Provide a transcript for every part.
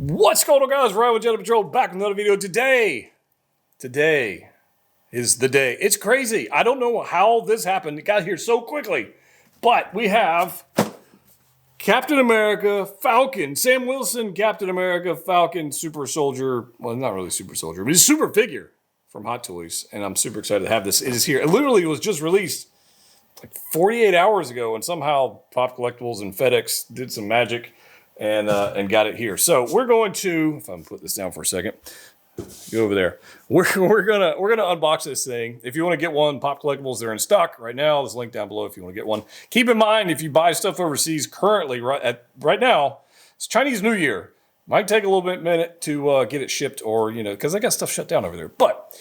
What's going on, guys? Ryan with Jedha Patrol back with another video today. Today is the day. It's crazy. I don't know how this happened. It got here so quickly. But we have Captain America, Falcon, Sam Wilson, Captain America, Falcon, Super Soldier. Well, not really Super Soldier, but he's a super figure from Hot Toys. And I'm super excited to have this. It is here. It literally was just released like 48 hours ago. And somehow Pop Collectibles and FedEx did some magic and got it here. So we're going to, if I'm put this down for a second, go over there. We're gonna unbox this thing. If you want to get one, Pop Collectibles, they're in stock right now. There's a link down below if you want to get one. Keep in mind, if you buy stuff overseas currently, right now, it's Chinese New Year. Might take a little bit minute to get it shipped, or because I got stuff shut down over there. But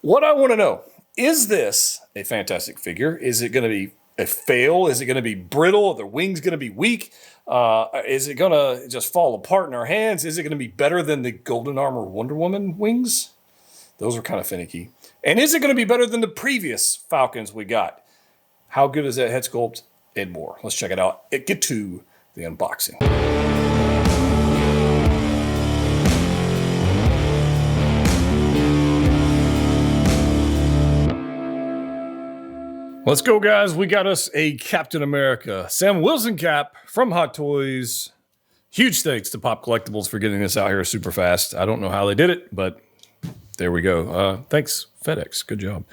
what I want to know, is this a fantastic figure? Is it going to be a fail? Is it going to be brittle? Are the wings going to be weak? Is it going to just fall apart in our hands? Is it going to be better than the Golden Armor Wonder Woman wings? Those are kind of finicky. And is it going to be better than the previous Falcons we got? How good is that head sculpt? And more. Let's check it out. Get to the unboxing. Let's go, guys. We got us a Captain America Sam Wilson cap from Hot Toys. Huge thanks to Pop Collectibles for getting this out here super fast. I don't know how they did it, but there we go. Thanks, FedEx. Good job.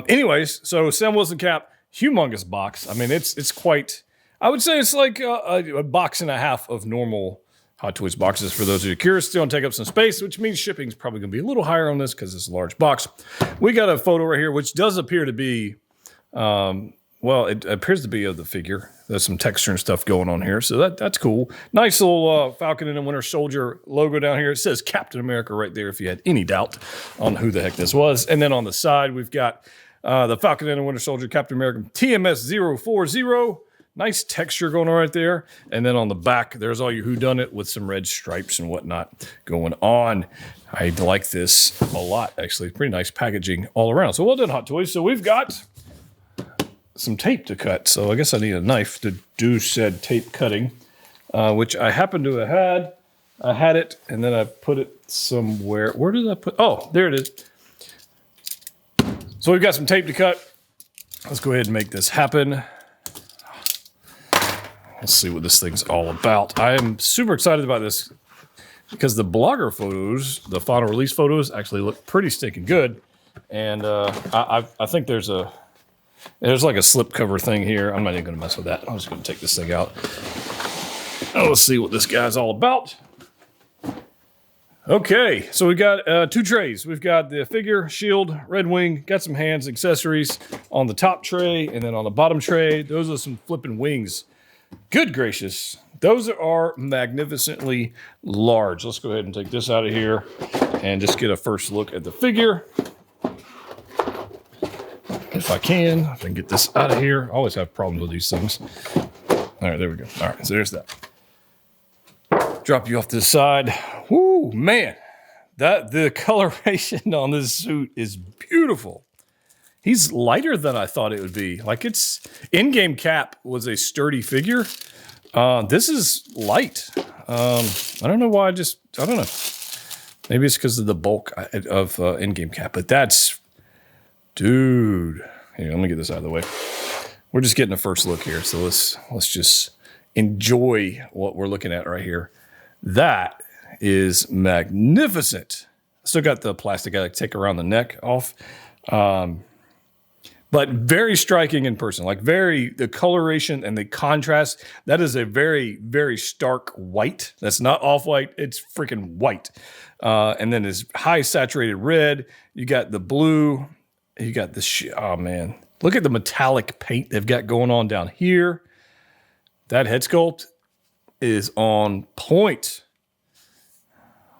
Anyways, so Sam Wilson cap, humongous box. I mean, it's quite, I would say it's like a box and a half of normal Hot Toys boxes. For those of you curious, it's going to take up some space, which means shipping is probably going to be a little higher on this because it's a large box. We got a photo right here, which does appear to be well, it appears to be of the figure. There's some texture and stuff going on here, so that's cool. Nice little Falcon and the Winter Soldier logo down here. It says Captain America right there if you had any doubt on who the heck this was. And then on the side, we've got the Falcon and the Winter Soldier, Captain America TMS 040. Nice texture going on right there. And then on the back, there's all your whodunit with some red stripes and whatnot going on. I like this a lot, actually. Pretty nice packaging all around. So well done, Hot Toys. So we've got some tape to cut, so I guess I need a knife to do said tape cutting, which I happen to have had. I had it, and then I put it somewhere. Where did I put? Oh, there it is. So we've got some tape to cut. Let's go ahead and make this happen. Let's see what this thing's all about. I am super excited about this because the blogger photos, the final release photos, actually look pretty stinking good, and I think there's like a slip cover thing here. I'm not even going to mess with that. I'm just going to take this thing out. Oh, let's see what this guy's all about. Okay, so we got two trays. We've got the figure, shield, red wing, got some hands, accessories on the top tray, and then on the bottom tray, those are some flipping wings. Good gracious. Those are magnificently large. Let's go ahead and take this out of here and just get a first look at the figure. If I can get this out of here. I always have problems with these things. All right, there we go. All right, so there's that. Drop you off to the side. Woo, man. The coloration on this suit is beautiful. He's lighter than I thought it would be. Like, it's in-game Cap was a sturdy figure. This is light. I don't know why. I don't know. Maybe it's because of the bulk of in-game Cap, but that's, dude. Here, let me get this out of the way. We're just getting a first look here, so let's just enjoy what we're looking at right here. That is magnificent. Still got the plastic I take around the neck off, but very striking in person. Like the coloration and the contrast. That is a very, very stark white. That's not off-white. It's freaking white. And then this high saturated red. You got the blue. You got this, oh man. Look at the metallic paint they've got going on down here. That head sculpt is on point.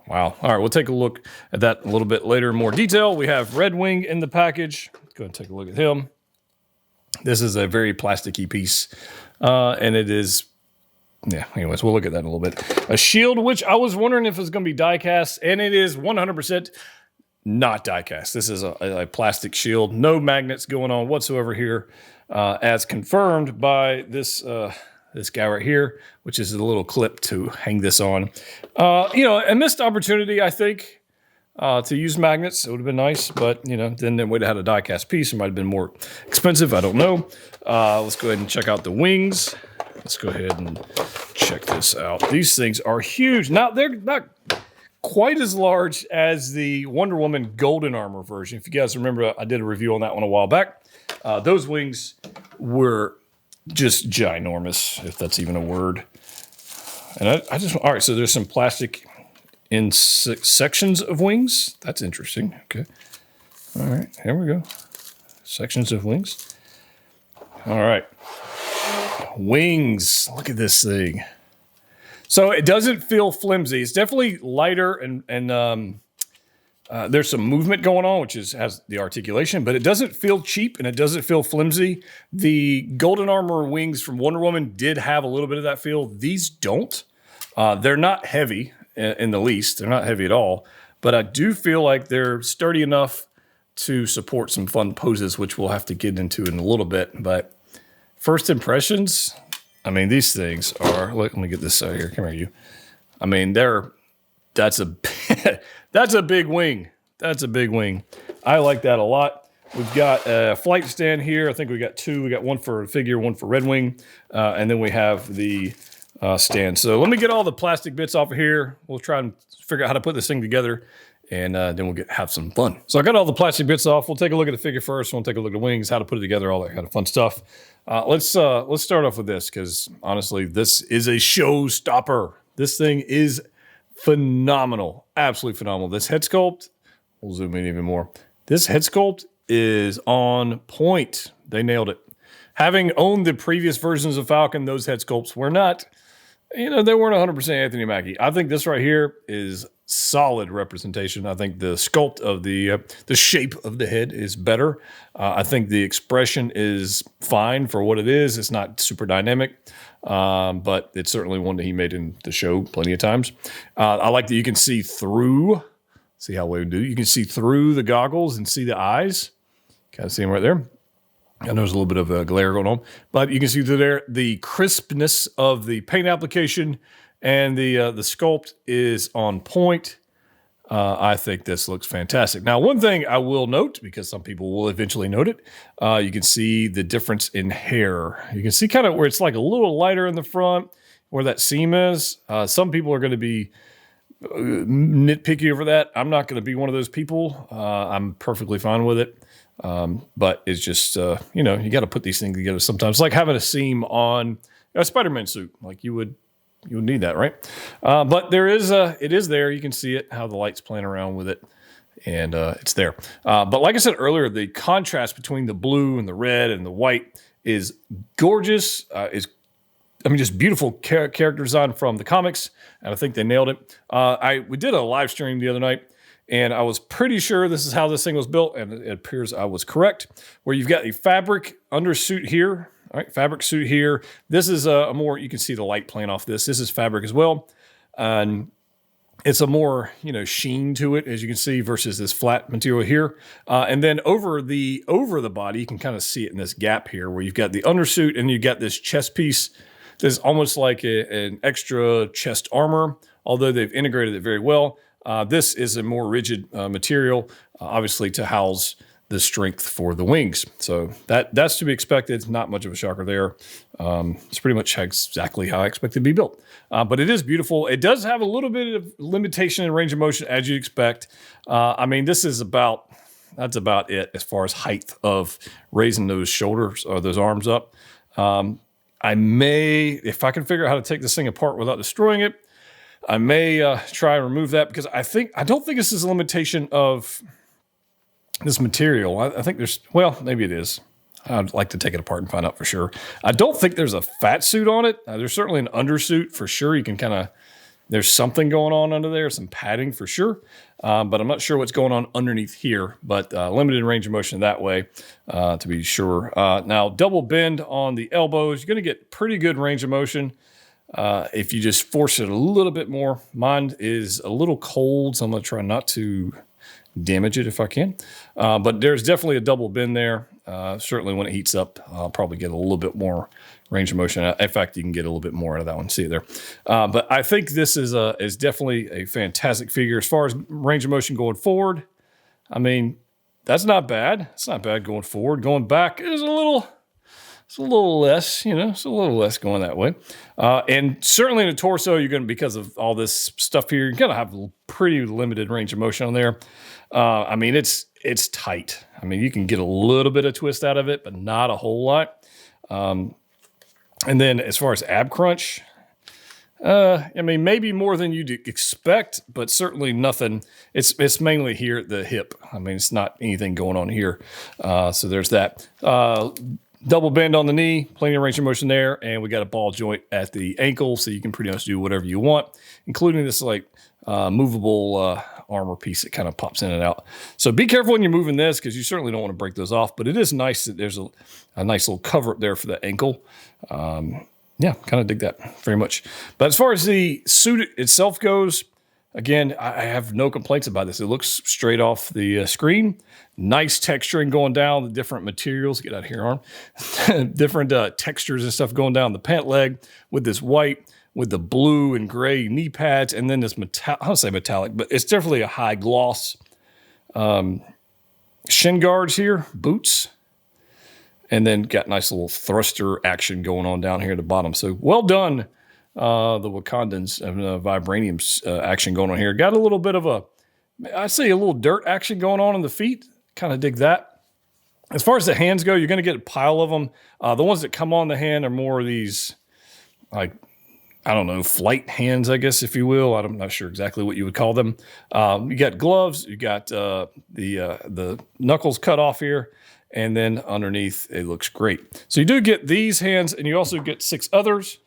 Wow. All right, we'll take a look at that a little bit later in more detail. We have Red Wing in the package. Let's go ahead and take a look at him. This is a very plasticky piece. And it is, yeah, anyways, we'll look at that in a little bit. A shield, which I was wondering if it's going to be die cast, and it is 100% not die cast. This is a plastic shield. No magnets going on whatsoever here, as confirmed by this this guy right here, which is a little clip to hang this on. A missed opportunity, I think, to use magnets. It would have been nice, but, then they would have had a die-cast piece. It might have been more expensive. I don't know. Let's go ahead and check out the wings. Let's go ahead and check this out. These things are huge. Now, they're not quite as large as the Wonder Woman Golden Armor version. If you guys remember, I did a review on that one a while back. Those wings were just ginormous, if that's even a word. And all right, so there's some plastic in sections of wings. That's interesting. Okay. All right, here we go. Sections of wings. All right. Wings. Look at this thing. So it doesn't feel flimsy. It's definitely lighter, and there's some movement going on, which has the articulation, but it doesn't feel cheap and it doesn't feel flimsy. The Golden Armor wings from Wonder Woman did have a little bit of that feel. These don't. They're not heavy in the least. They're not heavy at all, but I do feel like they're sturdy enough to support some fun poses, which we'll have to get into in a little bit. But first impressions, I mean, these things are, let me get this out here. Come here, you. I mean, that's a big wing. That's a big wing. I like that a lot. We've got a flight stand here. I think we got two. We got one for figure, one for Red Wing. And then we have the stand. So let me get all the plastic bits off of here. We'll try and figure out how to put this thing together. And then we'll have some fun. So I got all the plastic bits off. We'll take a look at the figure first. We'll take a look at the wings, how to put it together, all that kind of fun stuff. Let's start off with this, because honestly, this is a showstopper. This thing is phenomenal, absolutely phenomenal. This head sculpt, we'll zoom in even more. This head sculpt is on point. They nailed it. Having owned the previous versions of Falcon, those head sculpts were not, they weren't 100% Anthony Mackie. I think this right here is solid representation. I think the sculpt of the shape of the head is better. I think the expression is fine for what it is. It's not super dynamic, but it's certainly one that he made in the show plenty of times. I like that you can see through. See how we do? You can see through the goggles and see the eyes. Kind of see them right there. I know there's a little bit of a glare going on, but you can see through there the crispness of the paint application, and the sculpt is on point. I think this looks fantastic. Now, one thing I will note, because some people will eventually note it, you can see the difference in hair. You can see kind of where it's like a little lighter in the front, where that seam is. Some people are going to be nitpicky over that. I'm not going to be one of those people. I'm perfectly fine with it. But it's just, you got to put these things together sometimes. It's like having a seam on a Spider-Man suit. Like you would need that, right? But it is there. You can see it, how the light's playing around with it, and it's there. But like I said earlier, the contrast between the blue and the red and the white is gorgeous. Just beautiful character design from the comics, and I think they nailed it. We did a live stream the other night, and I was pretty sure this is how this thing was built, and it appears I was correct, where you've got a fabric undersuit here. All right, fabric suit here. This is a more, you can see the light playing off this. This is fabric as well. And it's a more, sheen to it, as you can see, versus this flat material here. And then over the body, you can kind of see it in this gap here, where you've got the undersuit and you've got this chest piece that's almost like an extra chest armor, although they've integrated it very well. This is a more rigid material, obviously to house the strength for the wings. So that's to be expected. It's not much of a shocker there. It's pretty much exactly how I expect it to be built. But it is beautiful. It does have a little bit of limitation in range of motion, as you expect. This is that's about it as far as height of raising those shoulders or those arms up. I may, if I can figure out how to take this thing apart without destroying it, I may try and remove that, because I don't think this is a limitation of this material. I think maybe it is. I'd like to take it apart and find out for sure. I don't think there's a fat suit on it. There's certainly an undersuit for sure. You can there's something going on under there, some padding for sure. But I'm not sure what's going on underneath here, but limited range of motion that way, to be sure. Now, double bend on the elbows, you're going to get pretty good range of motion. If you just force it a little bit more. Mine is a little cold, so I'm going to try not to damage it if I can. But there's definitely a double bend there. Certainly when it heats up, I'll probably get a little bit more range of motion. In fact, you can get a little bit more out of that one. See it there. But I think this is definitely a fantastic figure. As far as range of motion going forward, I mean, that's not bad. It's not bad going forward. Going back is it's a little less, it's a little less going that way. And certainly in the torso, you're going to, because of all this stuff here, you're going to have a pretty limited range of motion on there. I mean, it's tight. I mean, you can get a little bit of twist out of it, but not a whole lot. And then as far as ab crunch, I mean, maybe more than you'd expect, but certainly nothing. It's mainly here at the hip. I mean, it's not anything going on here. So there's that. Double bend on the knee, plenty of range of motion there, and we got a ball joint at the ankle, so you can pretty much do whatever you want, including this like movable armor piece that kind of pops in and out. So be careful when you're moving this, because you certainly don't want to break those off, but it is nice that there's a nice little cover up there for the ankle. Yeah, kind of dig that very much. But as far as the suit itself goes, again, I have no complaints about this. It looks straight off the screen. Nice texturing going down, the different materials. Get out of here, arm. Different textures and stuff going down the pant leg with this white, with the blue and gray knee pads, and then this I don't say metallic, but it's definitely a high gloss shin guards here, boots, and then got nice little thruster action going on down here at the bottom. So well done. The Wakandans and Vibranium's action going on here. Got a little bit of I see a little dirt action going on in the feet. Kind of dig that. As far as the hands go, you're going to get a pile of them. The ones that come on the hand are more of these, like, I don't know, flight hands, I guess, if you will. I'm not sure exactly what you would call them. You got gloves. You got the knuckles cut off here. And then underneath, it looks great. So you do get these hands, and you also get 6 others.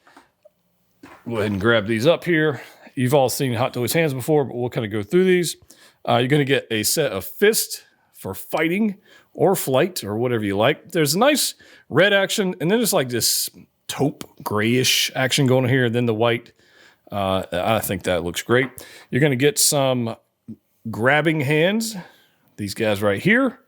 Go ahead and grab these up here. You've all seen Hot Toys hands before, but we'll kind of go through these. You're going to get a set of fists for fighting or flight or whatever you like. There's a nice red action, and then it's like this taupe grayish action going on here, and then the white. I think that looks great. You're going to get some grabbing hands, these guys right here,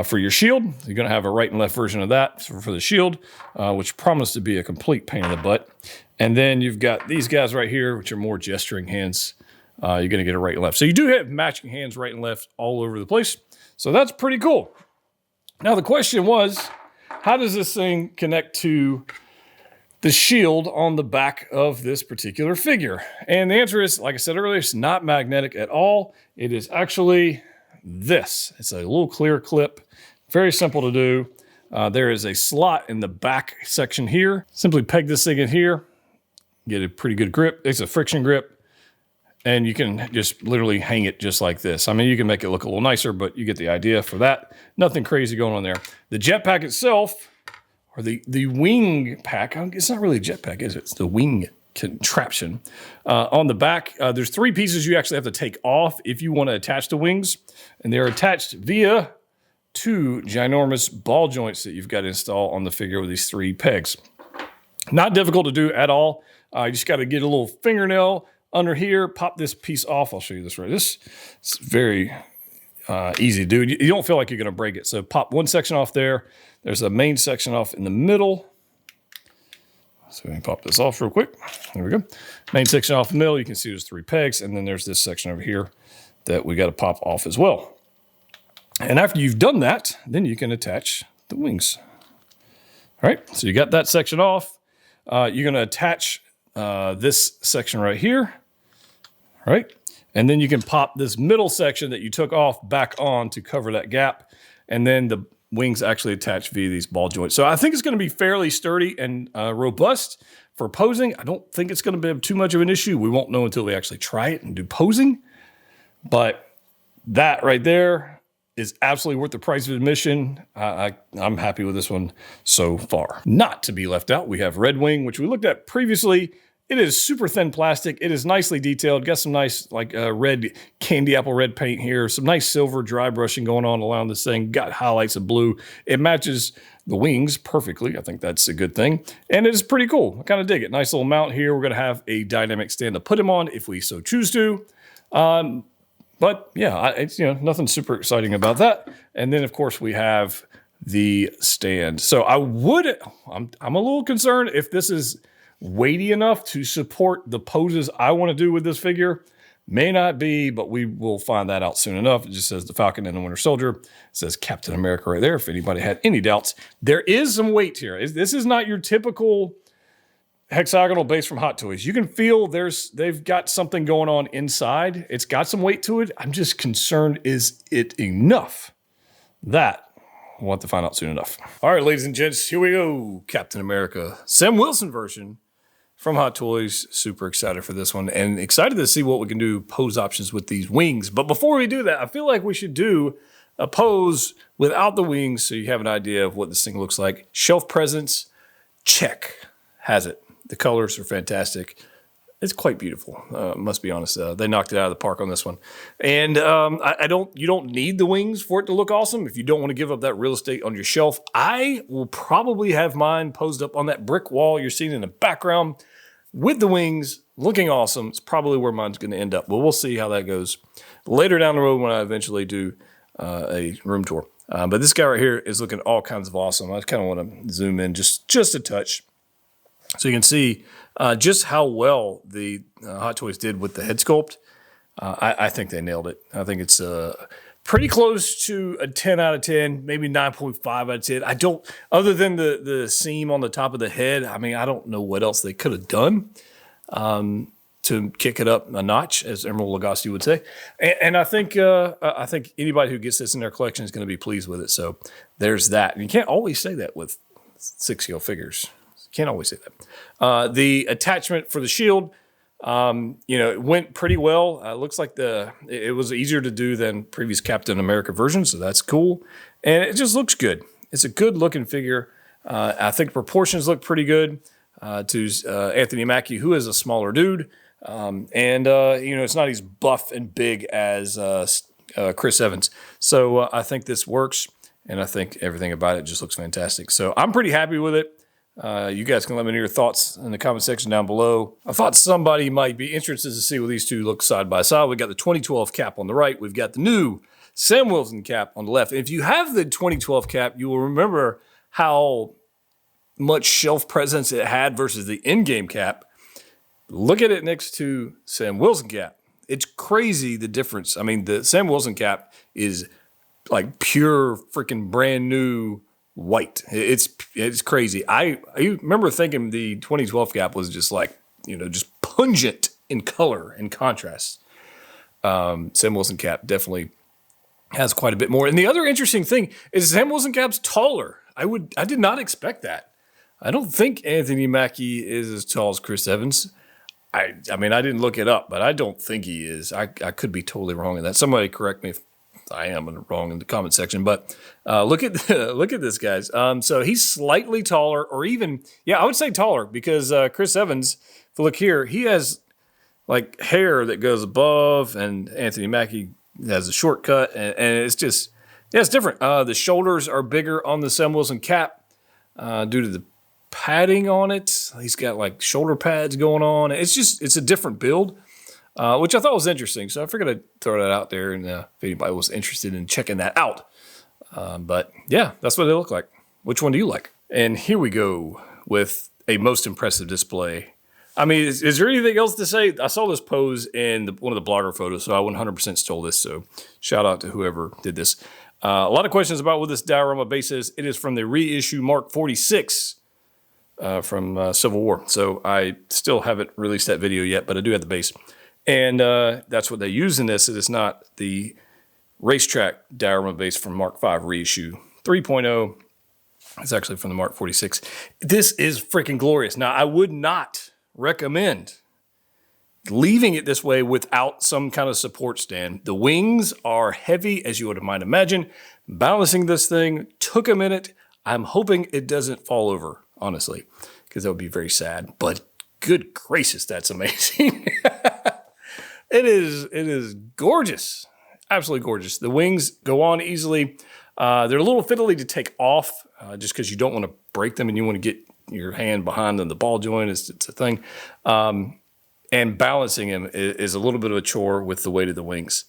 for your shield. You're going to have a right and left version of that for the shield, which promised to be a complete pain in the butt. And then you've got these guys right here, which are more gesturing hands. You're going to get a right and left. So you do have matching hands right and left all over the place. So that's pretty cool. Now the question was, how does this thing connect to the shield on the back of this particular figure? And the answer is, like I said earlier, it's not magnetic at all. It is actually this. It's a little clear clip. Very simple to do. There is a slot in the back section here. Simply peg this thing in here. Get a pretty good grip. It's a friction grip. And you can just literally hang it just like this. I mean, you can make it look a little nicer, but you get the idea for that. Nothing crazy going on there. The jetpack itself, or the wing pack, it's not really a jetpack, is it? It's the wing contraption. On the back, there's 3 pieces you actually have to take off if you want to attach the wings. And they're attached via 2 ginormous ball joints that you've got to install on the figure with these 3 pegs. Not difficult to do at all. You just got to get a little fingernail under here, pop this piece off. I'll show you this right. This is very easy to do. You don't feel like you're going to break it. So pop one section off there. There's a main section off in the middle. So we can pop this off real quick. There we go. Main section off the middle. You can see there's 3 pegs. And then there's this section over here that we got to pop off as well. And after you've done that, then you can attach the wings. All right. So you got that section off. You're going to attach this section right here. Right? And then you can pop this middle section that you took off back on to cover that gap. And then the wings actually attach via these ball joints. So I think it's going to be fairly sturdy and robust for posing. I don't think it's going to be too much of an issue. We won't know until we actually try it and do posing. But that right there is absolutely worth the price of admission. I'm happy with this one so far. Not to be left out, we have Red Wing, which we looked at previously. It is super thin plastic. It is nicely detailed. Got some nice like red candy apple red paint here. Some nice silver dry brushing going on around this thing. Got highlights of blue. It matches the wings perfectly. I think that's a good thing. And it is pretty cool. I kind of dig it. Nice little mount here. We're going to have a dynamic stand to put him on if we so choose to. But yeah, it's nothing super exciting about that. And then of course we have the stand. So I'm a little concerned if this is weighty enough to support the poses I want to do with this figure. May not be, but we will find that out soon enough. It just says the Falcon and the Winter Soldier. It says Captain America right there if anybody had any doubts. There is some weight here. This is not your typical hexagonal base from Hot Toys. You can feel they've got something going on inside. It's got some weight to it. I'm just concerned, is it enough? That we'll have to find out soon enough. All right, ladies and gents, here we go. Captain America, Sam Wilson version from Hot Toys. Super excited for this one and excited to see what we can do pose options with these wings. But before we do that, I feel like we should do a pose without the wings so you have an idea of what this thing looks like. Shelf presence, check, has it. The colors are fantastic. It's quite beautiful. Must be honest. They knocked it out of the park on this one. And you don't need the wings for it to look awesome. If you don't want to give up that real estate on your shelf, I will probably have mine posed up on that brick wall you're seeing in the background with the wings looking awesome. It's probably where mine's going to end up, but we'll see how that goes later down the road when I eventually do a room tour. But this guy right here is looking all kinds of awesome. I kind of want to zoom in just a touch so you can see just how well the Hot Toys did with the head sculpt. I think they nailed it. I think it's pretty close to a 10 out of 10, maybe 9.5 out of 10. I don't, other than the seam on the top of the head, I mean, I don't know what else they could have done to kick it up a notch, as Emerald Lagasse would say. And I think anybody who gets this in their collection is going to be pleased with it. So there's that. And you can't always say that with 6-scale figures. Can't always say that. The attachment for the shield, it went pretty well. Looks like it was easier to do than previous Captain America versions, so that's cool. And it just looks good. It's a good looking figure. I think proportions look pretty good to Anthony Mackie, who is a smaller dude. It's not as buff and big as Chris Evans. So I think this works, and I think everything about it just looks fantastic. So I'm pretty happy with it. You guys can let me know your thoughts in the comment section down below. I thought somebody might be interested to see what these two look side by side. We got the 2012 cap on the right. We've got the new Sam Wilson cap on the left. And if you have the 2012 cap, you will remember how much shelf presence it had versus the in-game cap. Look at it next to Sam Wilson cap. It's crazy the difference. I mean, the Sam Wilson cap is like pure freaking brand new white. It's crazy. I remember thinking the 2012 cap was just like, just pungent in color and contrast. Sam Wilson cap definitely has quite a bit more. And the other interesting thing is Sam Wilson cap's taller. I did not expect that. I don't think Anthony Mackie is as tall as Chris Evans. I mean, I didn't look it up, but I don't think he is. I could be totally wrong in that. Somebody correct me if I am wrong in the comment section, but look at this, guys. So he's slightly taller, or even, I would say taller, because Chris Evans, if you look here, he has like hair that goes above, and Anthony Mackie has a shortcut, and it's just, it's different. The shoulders are bigger on the Sam Wilson cap due to the padding on it. He's got like shoulder pads going on. It's a different build. Which I thought was interesting. So I figured I'd throw that out there, and if anybody was interested in checking that out. But yeah, that's what they look like. Which one do you like? And here we go with a most impressive display. I mean, is there anything else to say? I saw this pose in one of the blogger photos, so I 100% stole this. So shout out to whoever did this. A lot of questions about what this diorama base is. It is from the reissue Mark 46 from Civil War. So I still haven't released that video yet, but I do have the base. And that's what they use in this. It is not the racetrack diorama base from Mark V reissue 3.0. It's actually from the Mark 46. This is freaking glorious. Now, I would not recommend leaving it this way without some kind of support stand. The wings are heavy, as you would might imagine. Balancing this thing took a minute. I'm hoping it doesn't fall over, honestly, because that would be very sad. But good gracious, that's amazing. It is gorgeous. Absolutely gorgeous. The wings go on easily. They're a little fiddly to take off just because you don't want to break them and you want to get your hand behind them. The ball joint is a thing. And balancing them is a little bit of a chore with the weight of the wings.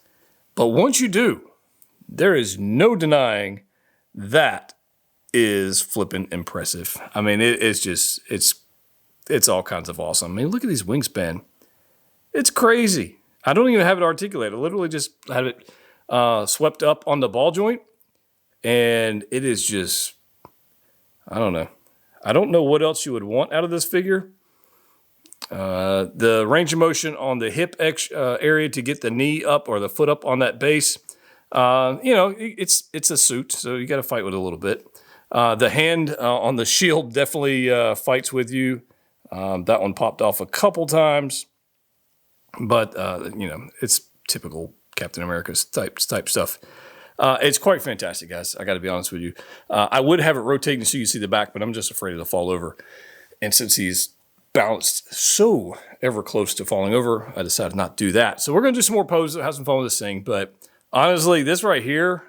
But once you do, there is no denying that is flipping impressive. I mean, it's all kinds of awesome. I mean, look at these wingspan. It's crazy. I don't even have it articulated. I literally just had it swept up on the ball joint, and it is just, I don't know. I don't know what else you would want out of this figure. The range of motion on the hip area to get the knee up or the foot up on that base. It's a suit, so you got to fight with it a little bit. The hand on the shield definitely fights with you. That one popped off a couple times, but it's typical Captain America's type stuff. It's quite fantastic, guys. I got to be honest with you. I would have it rotating so you see the back, but I'm just afraid it'll fall over. And since he's balanced so ever close to falling over, I decided not to do that. So we're going to do some more poses, have some fun with this thing. But honestly, this right here,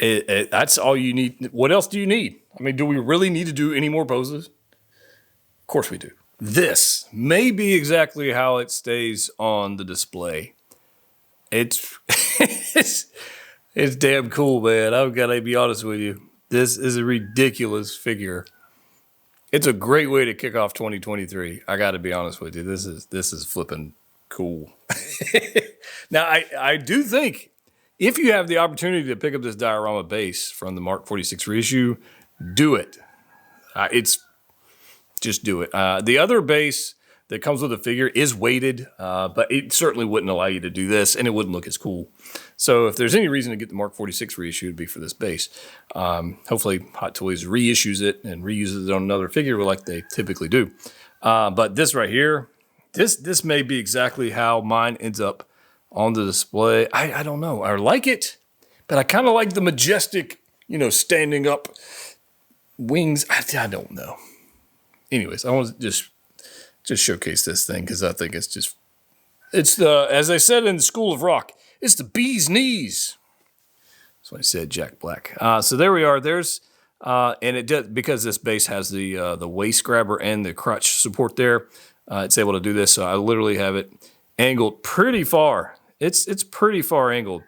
that's all you need. What else do you need? I mean, do we really need to do any more poses? Of course we do. This may be exactly how it stays on the display. It's it's damn cool, man. I've got to be honest with you. This is a ridiculous figure. It's a great way to kick off 2023. I got to be honest with you. This is flipping cool. Now, I do think if you have the opportunity to pick up this diorama base from the Mark 46 reissue, do it. Just do it. The other base that comes with the figure is weighted, but it certainly wouldn't allow you to do this, and it wouldn't look as cool. So if there's any reason to get the Mark 46 reissue, it'd be for this base. Hopefully Hot Toys reissues it and reuses it on another figure like they typically do. But this right here, this may be exactly how mine ends up on the display. I don't know. I like it, but I kind of like the majestic, standing up wings. I don't know. Anyways, I want to just showcase this thing because I think it's the, as I said in the School of Rock, it's the bee's knees. That's what I said, Jack Black. So there we are. There's, and it does, because this base has the waist grabber and the crotch support there, it's able to do this. So I literally have it angled pretty far. It's pretty far angled.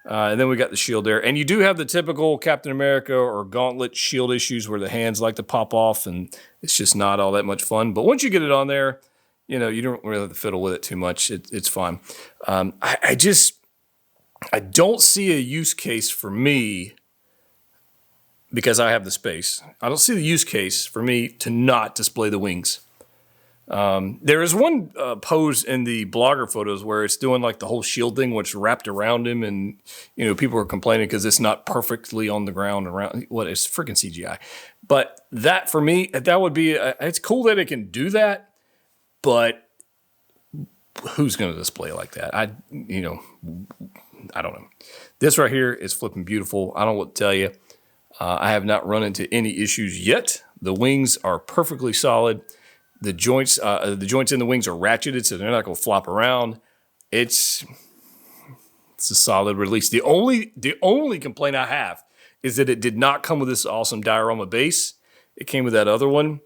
And then we got the shield there. And you do have the typical Captain America or Gauntlet shield issues where the hands like to pop off and it's just not all that much fun. But once you get it on there, you don't really have to fiddle with it too much. It's fine. I don't see a use case for me, because I have the space. I don't see the use case for me to not display the wings. There is one pose in the blogger photos where it's doing like the whole shield thing, which wrapped around him, and people are complaining because it's not perfectly on the ground around. What is freaking CGI? But that for me, that would be. It's cool that it can do that, but who's going to display like that? I don't know. This right here is flipping beautiful. I don't know what to tell you. I have not run into any issues yet. The wings are perfectly solid. The joints in the wings are ratcheted, so they're not going to flop around. It's a solid release. The only complaint I have is that it did not come with this awesome diorama base. It came with that other one.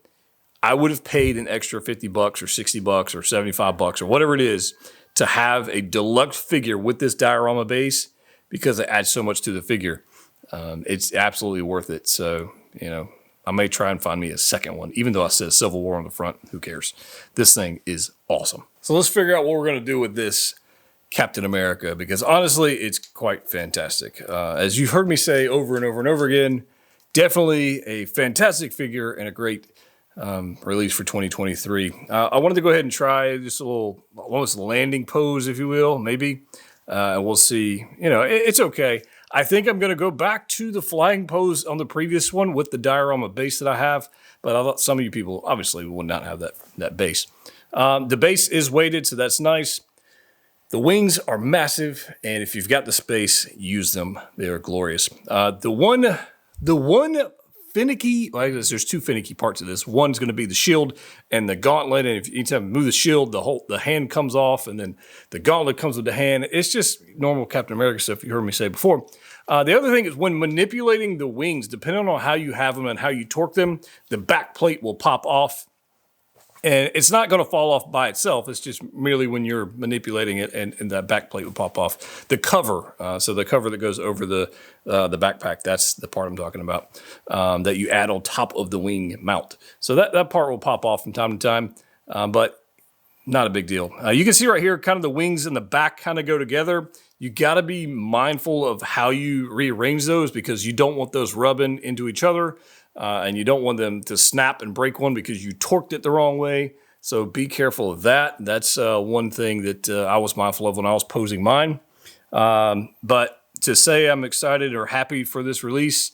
I would have paid an extra $50 or $60 or $75 or whatever it is to have a deluxe figure with this diorama base, because it adds so much to the figure. It's absolutely worth it. So, I may try and find me a second one, even though I said Civil War on the front. Who cares? This thing is awesome. So let's figure out what we're going to do with this Captain America, because honestly, it's quite fantastic. As you've heard me say over and over and over again, definitely a fantastic figure and a great release for 2023. I wanted to go ahead and try just a little, almost landing pose, if you will, maybe. And we'll see. It's okay. I think I'm going to go back to the flying pose on the previous one with the diorama base that I have, but I thought some of you people obviously would not have that base. The base is weighted, so that's nice. The wings are massive, and if you've got the space, use them. They are glorious. The one finicky, well, I guess there's two finicky parts of this. One's going to be the shield and the gauntlet, and if anytime you move the shield, the hand comes off, and then the gauntlet comes with the hand. It's just normal Captain America stuff you heard me say before. The other thing is when manipulating the wings, depending on how you have them and how you torque them, the back plate will pop off. And it's not going to fall off by itself. It's just merely when you're manipulating it, and that back plate would pop off. The cover, so the cover that goes over the backpack, that's the part I'm talking about, that you add on top of the wing mount. So that part will pop off from time to time, but not a big deal. You can see right here, kind of the wings and the back kind of go together. You got to be mindful of how you rearrange those, because you don't want those rubbing into each other. And you don't want them to snap and break one because you torqued it the wrong way. So be careful of that. That's one thing that I was mindful of when I was posing mine. But to say I'm excited or happy for this release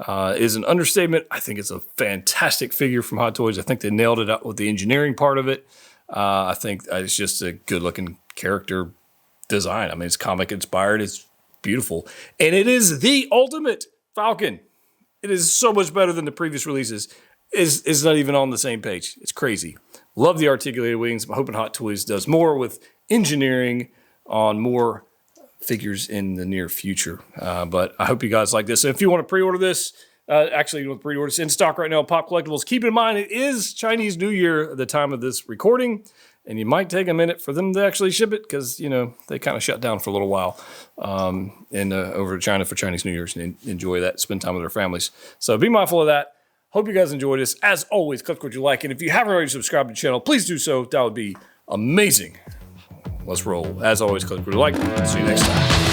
is an understatement. I think it's a fantastic figure from Hot Toys. I think they nailed it out with the engineering part of it. I think it's just a good-looking character design. I mean, it's comic inspired. It's beautiful. And it is the ultimate Falcon. It is so much better than the previous releases. It's not even on the same page. It's crazy. Love the articulated wings. I'm hoping Hot Toys does more with engineering on more figures in the near future. But I hope you guys like this. And if you want to pre-order this, actually, you want to pre-order this in stock right now at Pop Collectibles. Keep in mind, it is Chinese New Year at the time of this recording. And you might take a minute for them to actually ship it, because, you know, they kind of shut down for a little while over to China for Chinese New Year's, and enjoy that, spend time with their families. So be mindful of that. Hope you guys enjoyed this. As always, click what you like. And if you haven't already subscribed to the channel, please do so. That would be amazing. Let's roll. As always, click what you like. See you next time.